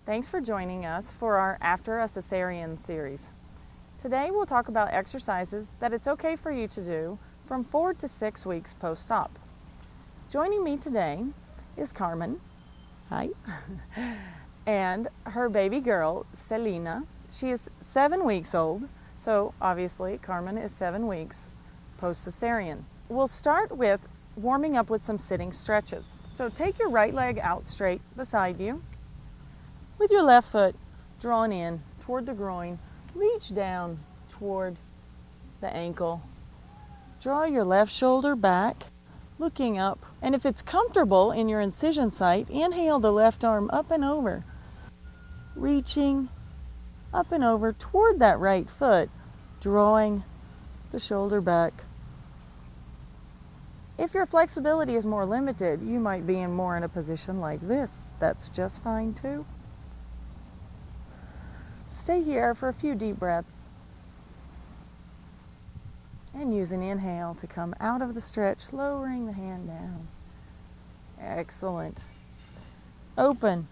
Thanks for joining us for our After a Cesarean series. Today we'll talk about exercises that it's okay for you to do from 4 to 6 weeks post-op. Joining me today is Carmen, hi, and her baby girl, Selena. She is 7 weeks old, so obviously Carmen is 7 weeks post-Cesarean. We'll start with warming up with some sitting stretches. So take your right leg out straight beside you. With your left foot drawn in toward the groin, reach down toward the ankle. Draw your left shoulder back, looking up. And if it's comfortable in your incision site, inhale the left arm up and over, reaching up and over toward that right foot, drawing the shoulder back. If your flexibility is more limited, you might be more in a position like this. That's just fine too. Stay here for a few deep breaths and use an inhale to come out of the stretch, lowering the hand down. Excellent. Open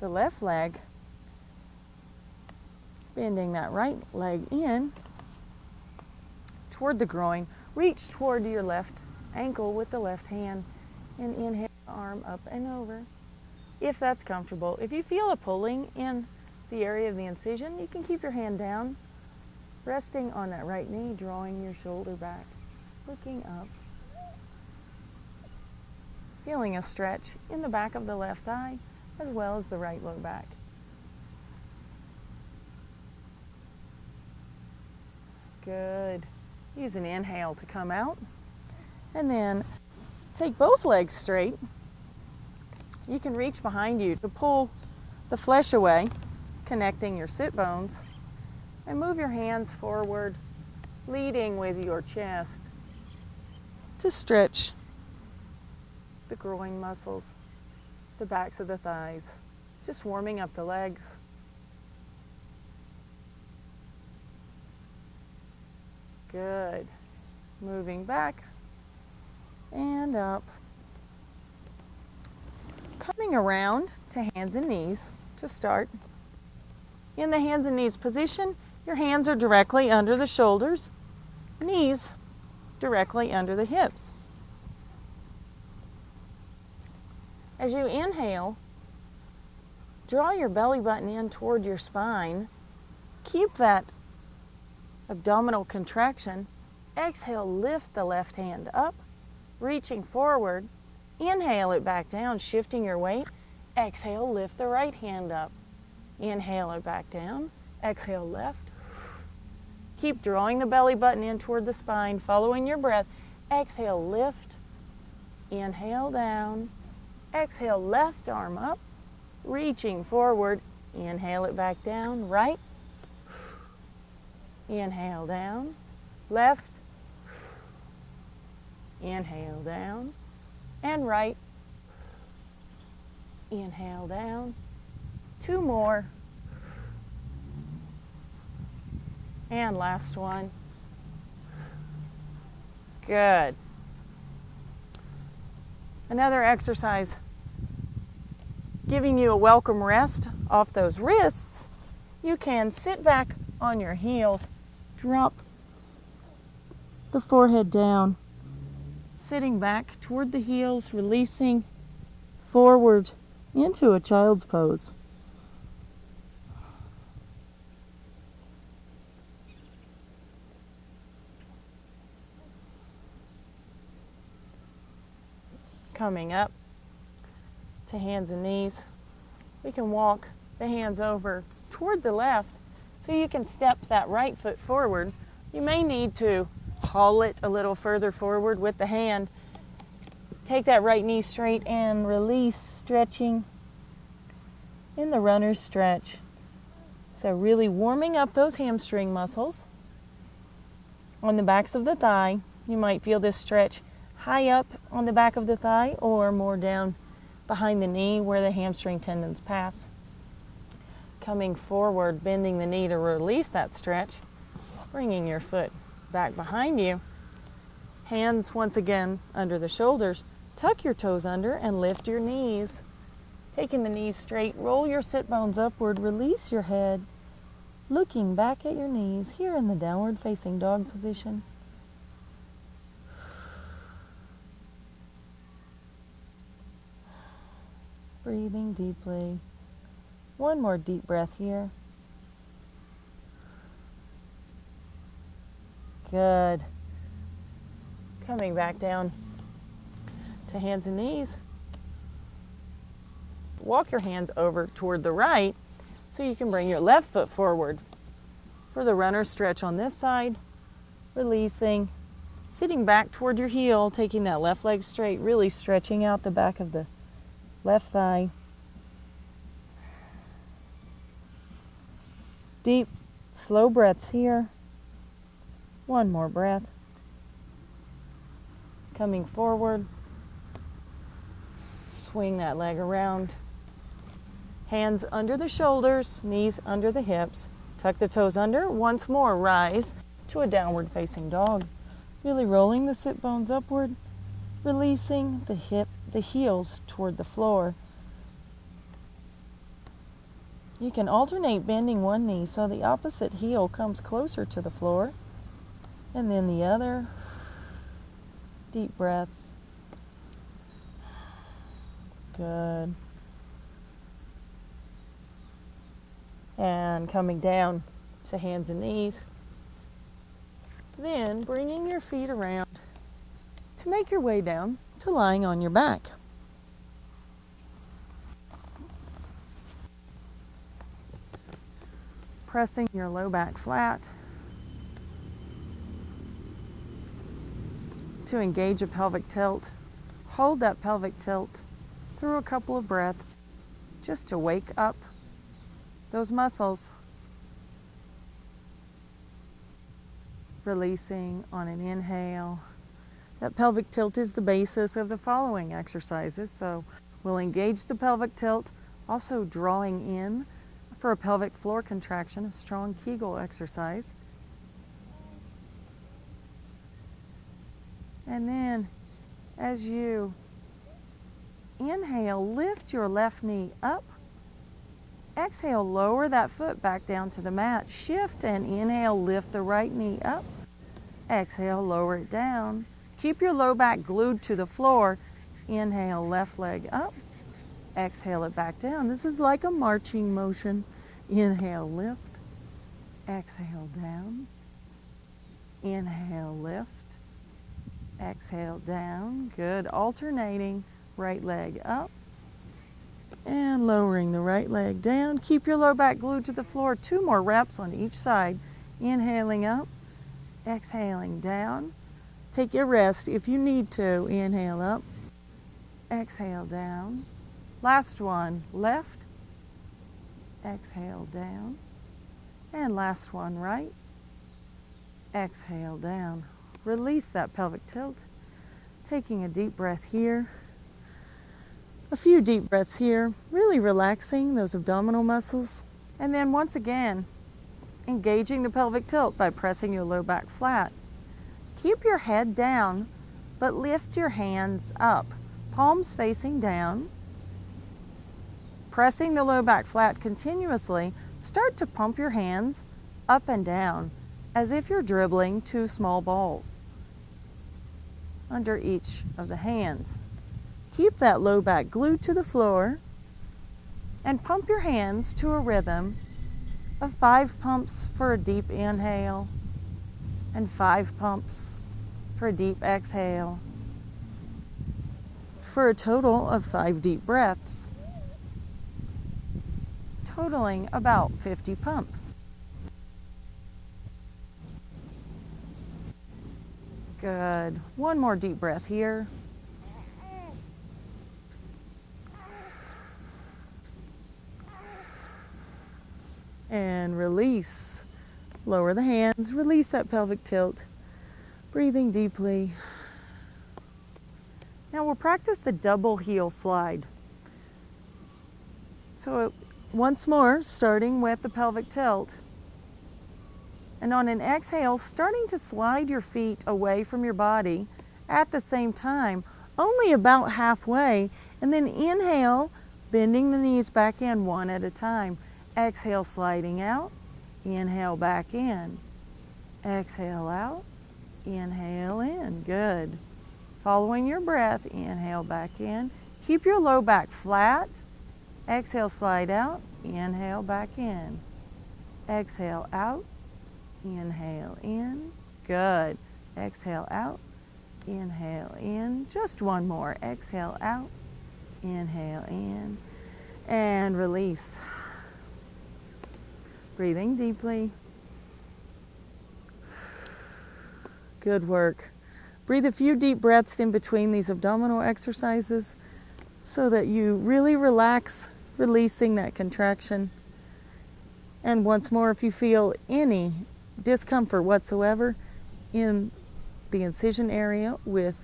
the left leg, bending that right leg in toward the groin. Reach toward your left ankle with the left hand and inhale the arm up and over if that's comfortable. If you feel a pulling in the area of the incision, you can keep your hand down, resting on that right knee, drawing your shoulder back, looking up. Feeling a stretch in the back of the left thigh as well as the right low back. Good. Use an inhale to come out, and then take both legs straight. You can reach behind you to pull the flesh away, connecting your sit bones, and move your hands forward, leading with your chest to stretch the groin muscles, the backs of the thighs, just warming up the legs. Good. Moving back and up. Coming around to hands and knees to start. In the hands and knees position, your hands are directly under the shoulders, knees directly under the hips. As you inhale, draw your belly button in toward your spine. Keep that abdominal contraction. Exhale, lift the left hand up, reaching forward. Inhale it back down, shifting your weight. Exhale, lift the right hand up. Inhale it back down. Exhale, left. Keep drawing the belly button in toward the spine, following your breath. Exhale, lift. Inhale, down. Exhale, left arm up, reaching forward. Inhale it back down, right. Inhale down, left, inhale down, and right, inhale down, 2 more, and last one. Good. Another exercise giving you a welcome rest off those wrists. You can sit back on your heels, drop the forehead down, sitting back toward the heels, releasing forward into a child's pose. Coming up to hands and knees, we can walk the hands over toward the left, so you can step that right foot forward. You may need to haul it a little further forward with the hand. Take that right knee straight and release, stretching in the runner's stretch. So really warming up those hamstring muscles. On the backs of the thigh, you might feel this stretch high up on the back of the thigh or more down behind the knee where the hamstring tendons pass. Coming forward, bending the knee to release that stretch, bringing your foot back behind you. Hands once again under the shoulders. Tuck your toes under and lift your knees. Taking the knees straight, roll your sit bones upward, release your head, looking back at your knees here in the downward facing dog position. Breathing deeply. One more deep breath here. Good. Coming back down to hands and knees. Walk your hands over toward the right so you can bring your left foot forward. For the runner stretch on this side, releasing, sitting back toward your heel, taking that left leg straight, really stretching out the back of the left thigh. Deep, slow breaths here. One more breath. Coming forward. Swing that leg around. Hands under the shoulders, knees under the hips. Tuck the toes under. Once more, rise to a downward facing dog. Really rolling the sit bones upward, releasing the heels toward the floor. You can alternate bending one knee so the opposite heel comes closer to the floor, and then the other. Deep breaths. Good. And coming down to hands and knees. Then bringing your feet around to make your way down to lying on your back. Pressing your low back flat to engage a pelvic tilt. Hold that pelvic tilt through a couple of breaths just to wake up those muscles. Releasing on an inhale. That pelvic tilt is the basis of the following exercises. So we'll engage the pelvic tilt, also drawing in for a pelvic floor contraction, a strong Kegel exercise. And then as you inhale, lift your left knee up. Exhale, lower that foot back down to the mat. Shift and inhale, lift the right knee up. Exhale, lower it down. Keep your low back glued to the floor. Inhale, left leg up. Exhale it back down. This is like a marching motion. Inhale, lift. Exhale, down. Inhale, lift. Exhale, down. Good. Alternating. Right leg up. And lowering the right leg down. Keep your low back glued to the floor. 2 more reps on each side. Inhaling up. Exhaling down. Take your rest if you need to. Inhale up. Exhale down. Last one. Left. Exhale down. And last one, right. Exhale down. Release that pelvic tilt. Taking a deep breath here. A few deep breaths here. Really relaxing those abdominal muscles. And then once again, engaging the pelvic tilt by pressing your low back flat. Keep your head down, but lift your hands up. Palms facing down. Pressing the low back flat continuously, start to pump your hands up and down as if you're dribbling 2 small balls under each of the hands. Keep that low back glued to the floor and pump your hands to a rhythm of 5 pumps for a deep inhale and 5 pumps for a deep exhale for a total of 5 deep breaths, totaling about 50 pumps. Good. One more deep breath here. And release. Lower the hands, release that pelvic tilt. Breathing deeply. Now we'll practice the double heel slide. So once more, starting with the pelvic tilt. And on an exhale, starting to slide your feet away from your body at the same time, only about halfway. And then inhale, Bending the knees back in one at a time. Exhale, sliding out. Inhale, back in. Exhale out. Inhale in. Good. Following your breath, inhale back in. Keep your low back flat. Exhale, slide out. Inhale, back in. Exhale out. Inhale in. Good. Exhale out. Inhale in. Just one more. Exhale out. Inhale in. And release. Breathing deeply. Good work. Breathe a few deep breaths in between these abdominal exercises so that you really relax, releasing that contraction. And once more, if you feel any discomfort whatsoever in the incision area with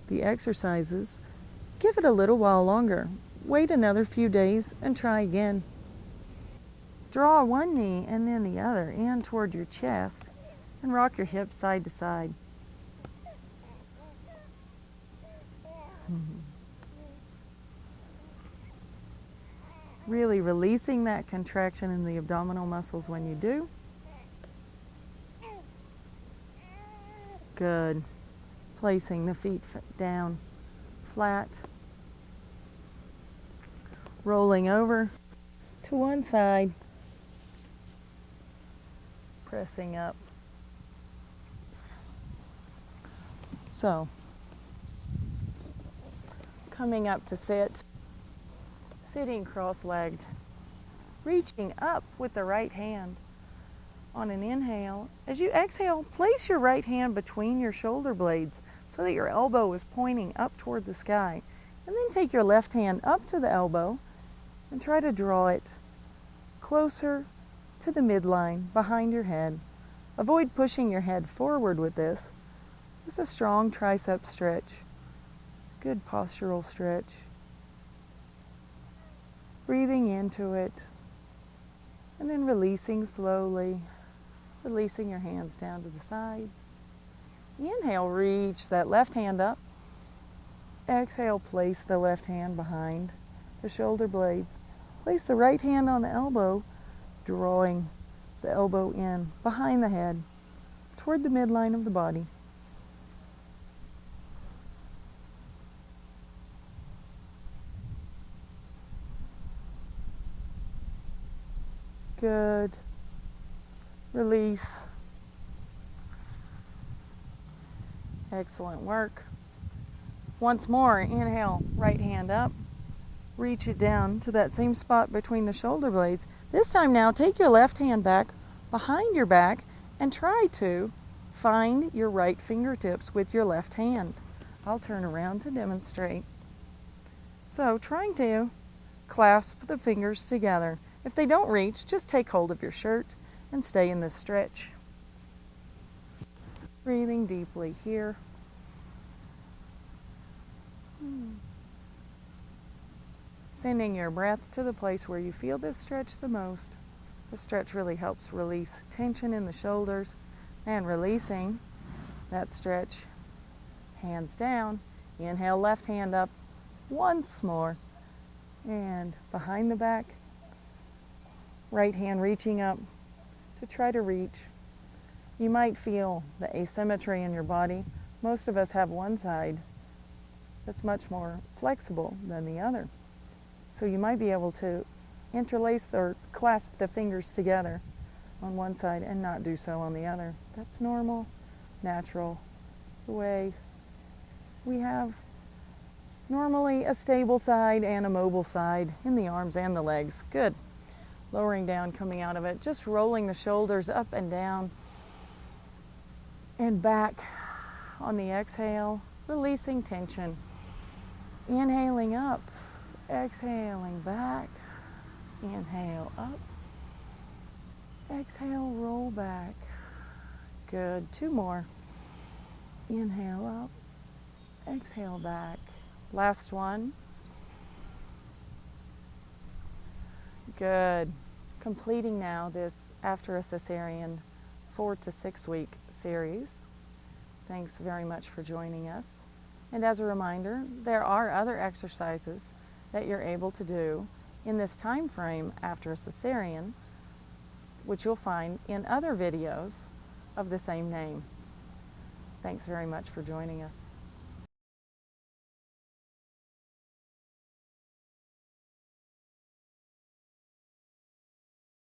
the exercises, give it a little while longer. Wait another few days and try again. Draw one knee and then the other in toward your chest and rock your hips side to side. Really releasing that contraction in the abdominal muscles when you do. Good. Placing the feet down flat. Rolling over to one side. Pressing up. So, coming up to sit, sitting cross-legged, reaching up with the right hand on an inhale. As you exhale, place your right hand between your shoulder blades so that your elbow is pointing up toward the sky. And then take your left hand up to the elbow and try to draw it closer to the midline behind your head. Avoid pushing your head forward with this. It's a strong tricep stretch. Good postural stretch. Breathing into it and then releasing slowly, releasing your hands down to the sides. Inhale, reach that left hand up. Exhale, place the left hand behind the shoulder blades. Place the right hand on the elbow, drawing the elbow in behind the head toward the midline of the body. Good. Release. Excellent work. Once more, inhale, right hand up. Reach it down to that same spot between the shoulder blades. This time now, take your left hand back behind your back and try to find your right fingertips with your left hand. I'll turn around to demonstrate. So, trying to clasp the fingers together. If they don't reach, just take hold of your shirt and stay in this stretch. Breathing deeply here. Sending your breath to the place where you feel this stretch the most. The stretch really helps release tension in the shoulders, and releasing that stretch. Hands down. Inhale, left hand up once more. And behind the back. Right hand reaching up to try to reach. You might feel the asymmetry in your body. Most of us have one side that's much more flexible than the other. So you might be able to interlace or clasp the fingers together on one side and not do so on the other. That's normal, natural, the way we have normally a stable side and a mobile side in the arms and the legs. Good. Lowering down, coming out of it, just rolling the shoulders up and down and back on the exhale, releasing tension. Inhaling up, exhaling back, inhale up, exhale, roll back. Good, 2 more. Inhale up, exhale back. Last one. Good. Completing now this after a cesarean 4 to 6 week series. Thanks very much for joining us. And as a reminder, there are other exercises that you're able to do in this time frame after a cesarean, which you'll find in other videos of the same name. Thanks very much for joining us.